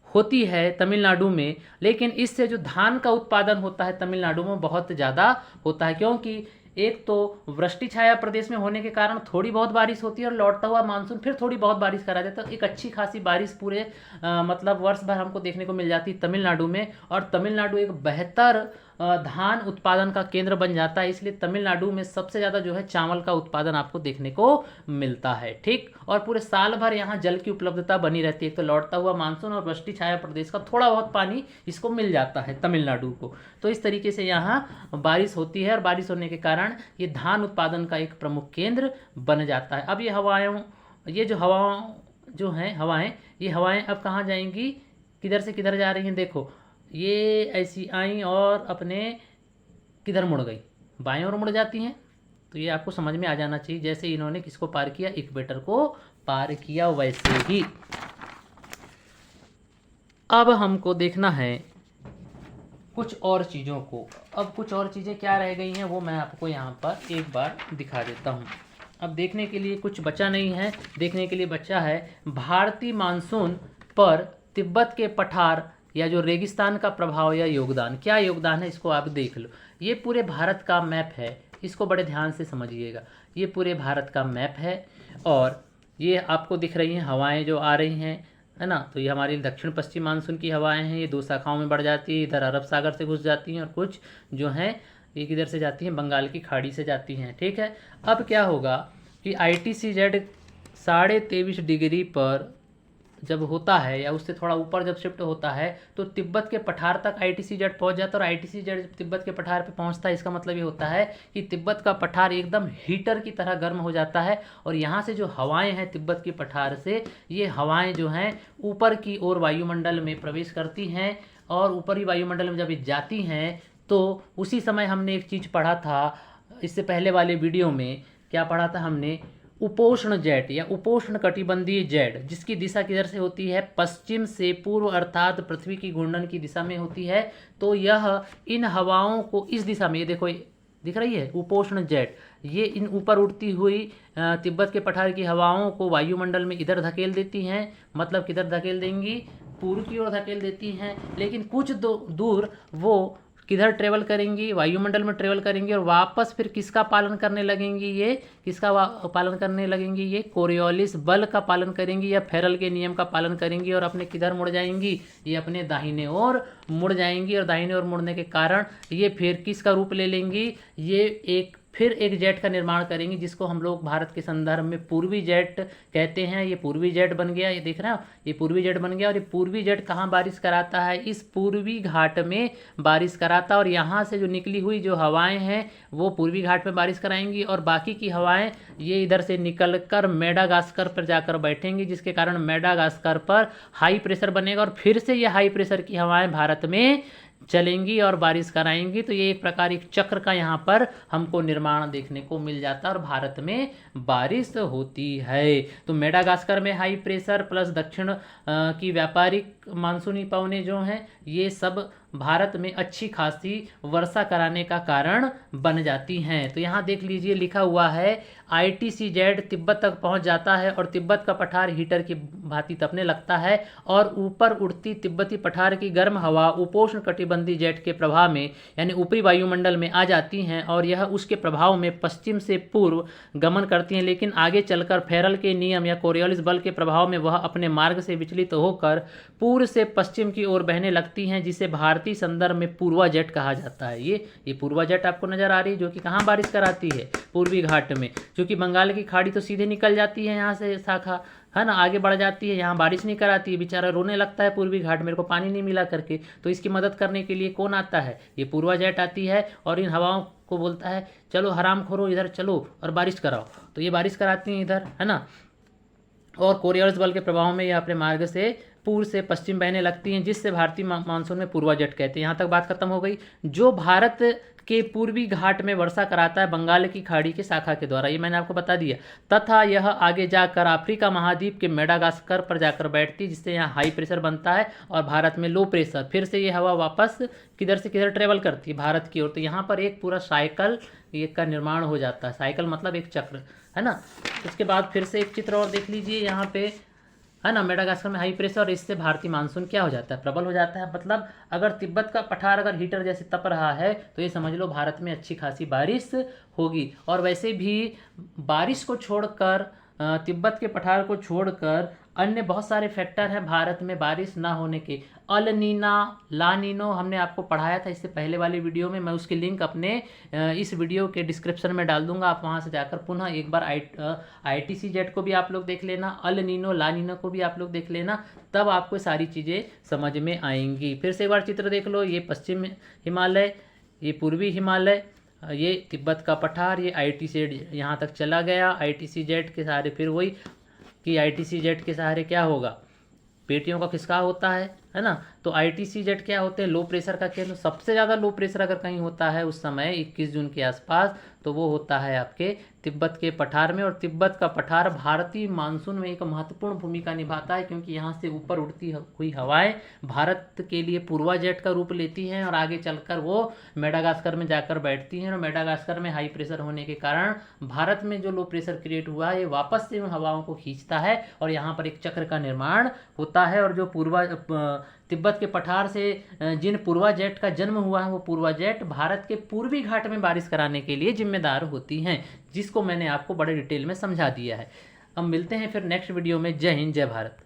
होती है तमिलनाडु में, लेकिन इससे जो धान का उत्पादन होता है तमिलनाडु में बहुत ज़्यादा होता है, क्योंकि एक तो वृष्टि छाया प्रदेश में होने के कारण थोड़ी बहुत बारिश होती है और लौटता हुआ मानसून फिर थोड़ी बहुत बारिश करा देता है। तो एक अच्छी खासी बारिश पूरे मतलब वर्ष भर हमको देखने को मिल जाती है तमिलनाडु में। और तमिलनाडु एक बेहतर धान उत्पादन का केंद्र बन जाता है, इसलिए तमिलनाडु में सबसे ज़्यादा जो है चावल का उत्पादन आपको देखने को मिलता है। ठीक, और पूरे साल भर यहाँ जल की उपलब्धता बनी रहती है। तो लौटता हुआ मानसून और वृष्टि छाया प्रदेश का थोड़ा बहुत पानी इसको मिल जाता है तमिलनाडु को। तो इस तरीके से यहाँ बारिश होती है और बारिश होने के कारण ये धान उत्पादन का एक प्रमुख केंद्र बन जाता है। अब ये हवाएं अब कहाँ जाएंगी, किधर से किधर जा रही हैं। देखो, ये ऐसी आई और अपने किधर मुड़ गई, बाएं ओर मुड़ जाती हैं। तो ये आपको समझ में आ जाना चाहिए, जैसे इन्होंने किसको पार किया, इक्वेटर को पार किया, वैसे ही अब हमको देखना है कुछ और चीज़ों को। अब कुछ और चीज़ें क्या रह गई हैं वो मैं आपको यहाँ पर एक बार दिखा देता हूँ। अब देखने के लिए कुछ बचा नहीं है, देखने के लिए बचा है भारतीय मानसून पर तिब्बत के पठार या जो रेगिस्तान का प्रभाव या योगदान। क्या योगदान है इसको आप देख लो। ये पूरे भारत का मैप है, इसको बड़े ध्यान से समझिएगा। ये पूरे भारत का मैप है और ये आपको दिख रही हैं हवाएं जो आ रही हैं, है ना। तो ये हमारी दक्षिण पश्चिम मानसून की हवाएं हैं, ये दो शाखाओं में बढ़ जाती है। इधर अरब सागर से घुस जाती हैं और कुछ जो हैं ये किधर से जाती हैं, बंगाल की खाड़ी से जाती हैं। ठीक है, अब क्या होगा कि ITCZ 23.5 डिग्री पर जब होता है या उससे थोड़ा ऊपर जब शिफ्ट होता है तो तिब्बत के पठार तक ITCZ पहुंच जाता है। और ITCZ जब तिब्बत के पठार पे पहुंचता है, इसका मतलब ये होता है कि तिब्बत का पठार एकदम हीटर की तरह गर्म हो जाता है। और यहाँ से जो हवाएं हैं तिब्बत के पठार से, ये हवाएं जो हैं ऊपर की ओर वायुमंडल में प्रवेश करती हैं और ऊपरी वायुमंडल में जब ये जाती हैं तो उसी समय हमने एक चीज़ पढ़ा था, इससे पहले वाले वीडियो में क्या पढ़ा था हमने, उपोष्ण जेट या उपोष्ण कटिबंधीय जेट, जिसकी दिशा किधर से होती है, पश्चिम से पूर्व अर्थात पृथ्वी की घूर्णन की दिशा में होती है। तो यह इन हवाओं को इस दिशा में, ये देखो दिख रही है उपोष्ण जेट, ये इन ऊपर उड़ती हुई तिब्बत के पठार की हवाओं को वायुमंडल में इधर धकेल देती हैं। मतलब किधर धकेल देंगी, पूर्व की ओर धकेल देती हैं। लेकिन कुछ दूर वो किधर ट्रेवल करेंगी, वायुमंडल में ट्रेवल करेंगी और वापस फिर किसका पालन करने लगेंगी, ये किसका पालन करने लगेंगी, ये कोरियोलिस बल का पालन करेंगी या फेरल के नियम का पालन करेंगी और अपने किधर मुड़ जाएंगी, ये अपने दाहिने ओर मुड़ जाएंगी। और दाहिने ओर मुड़ने के कारण ये फिर किसका रूप ले लेंगी, ये फिर एक जेट का निर्माण करेंगी जिसको हम लोग भारत के संदर्भ में पूर्वी जेट कहते हैं। ये पूर्वी जेट बन गया, ये देख रहे हो, ये पूर्वी जेट बन गया। और ये पूर्वी जेट कहाँ बारिश कराता है, इस पूर्वी घाट में बारिश कराता है। और यहाँ से जो निकली हुई जो हवाएं हैं वो पूर्वी घाट में बारिश कराएंगी और बाकी की हवाएं ये इधर से निकल कर मेडागास्कर पर जाकर बैठेंगी, जिसके कारण मेडागास्कर पर हाई प्रेशर बनेगा और फिर से ये हाई प्रेशर की हवाएं भारत में चलेंगी और बारिश कराएंगी। तो ये एक प्रकार एक चक्र का यहाँ पर हमको निर्माण देखने को मिल जाता है और भारत में बारिश होती है। तो मेडागास्कर में हाई प्रेशर प्लस दक्षिण की व्यापारिक मानसूनी पवनें जो हैं ये सब भारत में अच्छी खासी वर्षा कराने का कारण बन जाती हैं। तो यहाँ देख लीजिए लिखा हुआ है ITCZ तिब्बत तक पहुँच जाता है और तिब्बत का पठार हीटर की भांति तपने लगता है और ऊपर उड़ती तिब्बती पठार की गर्म हवा उपोष्ण कटिबंधीय जेट के प्रभाव में यानी ऊपरी वायुमंडल में आ जाती हैं और यह उसके प्रभाव में पश्चिम से पूर्व गमन करती हैं, लेकिन आगे चलकर फेरल के नियम या कोरियोलिस बल के प्रभाव में वह अपने मार्ग से विचलित होकर पूर्व से पश्चिम की ओर बहने लगती हैं, जिसे भारतीय संदर्भ में पूर्वा जेट कहा जाता है। ये पूर्वा जेट आपको नजर आ रही है, जो कि कहाँ बारिश कराती है, पूर्वी घाट में, क्योंकि बंगाल की खाड़ी तो सीधे निकल जाती है यहाँ से शाखा, है ना, आगे बढ़ जाती है, यहाँ बारिश नहीं कराती है, बेचारा रोने लगता है पूर्वी घाट, मेरे को पानी नहीं मिला करके। तो इसकी मदद करने के लिए कौन आता है, ये पूर्वा जेट आती है और इन हवाओं को बोलता है चलो हराम खोरो इधर चलो और बारिश कराओ। तो ये बारिश कराती हैं इधर, है ना, और कोरियोलिस बल के प्रभाव में ये अपने मार्ग से पूर्व से पश्चिम बहने लगती हैं, जिससे भारतीय मानसून में पूर्वा जेट कहते हैं। यहाँ तक बात खत्म हो गई। जो भारत के पूर्वी घाट में वर्षा कराता है बंगाल की खाड़ी के शाखा के द्वारा, ये मैंने आपको बता दिया, तथा यह आगे जाकर अफ्रीका महाद्वीप के मेडागास्कर पर जाकर बैठती है, जिससे यहाँ हाई प्रेशर बनता है और भारत में लो प्रेशर। फिर से ये हवा वापस किधर से किधर ट्रेवल करती है, भारत की ओर। तो यहाँ पर एक पूरा साइकिल ये का निर्माण हो जाता है, साइकिल मतलब एक चक्र, है ना। उसके बाद फिर से एक चित्र और देख लीजिए यहाँ पे, है ना, मेडागास्कर में हाई प्रेशर और इससे भारतीय मानसून क्या हो जाता है, प्रबल हो जाता है। मतलब अगर तिब्बत का पठार अगर हीटर जैसे तप रहा है तो ये समझ लो भारत में अच्छी खासी बारिश होगी। और वैसे भी बारिश को छोड़कर तिब्बत के पठार को छोड़कर अन्य बहुत सारे फैक्टर हैं भारत में बारिश ना होने के। अल नीना, ला नीनो हमने आपको पढ़ाया था इससे पहले वाली वीडियो में, मैं उसकी लिंक अपने इस वीडियो के डिस्क्रिप्शन में डाल दूंगा, आप वहां से जाकर पुनः एक बार ITCZ को भी आप लोग देख लेना, अल नीनो ला नीनो को भी आप लोग देख लेना, तब आपको सारी चीज़ें समझ में आएंगी। फिर से एक बार चित्र देख लो, ये पश्चिम हिमालय, ये पूर्वी हिमालय, ये तिब्बत का पठार, ये ITCZ यहाँ तक चला गया। ITCZ के सहारे फिर वही कि ITCZ के सहारे क्या होगा, पेटियों का खिसकाव होता है ना। तो ITCZ क्या होते हैं, लो प्रेशर का केंद्र। सबसे ज़्यादा लो प्रेशर अगर कहीं होता है उस समय 21 जून के आसपास, तो वो होता है आपके तिब्बत के पठार में। और तिब्बत का पठार भारतीय मानसून में एक महत्वपूर्ण भूमिका निभाता है, क्योंकि यहाँ से ऊपर उड़ती हुई हवाएं भारत के लिए पूर्वा जेट का रूप लेती हैं और आगे चलकर वो मेडागास्कर में जाकर बैठती हैं। और मेडागास्कर में हाई प्रेशर होने के कारण भारत में जो लो प्रेशर क्रिएट हुआ है ये वापस से उन हवाओं को खींचता है और यहाँ पर एक चक्र का निर्माण होता है। और जो तिब्बत के पठार से जिन पूर्वा जेट का जन्म हुआ है वो पूर्वा जेट भारत के पूर्वी घाट में बारिश कराने के लिए जिम्मेदार होती हैं, जिसको मैंने आपको बड़े डिटेल में समझा दिया है। अब मिलते हैं फिर नेक्स्ट वीडियो में। जय हिंद, जय भारत।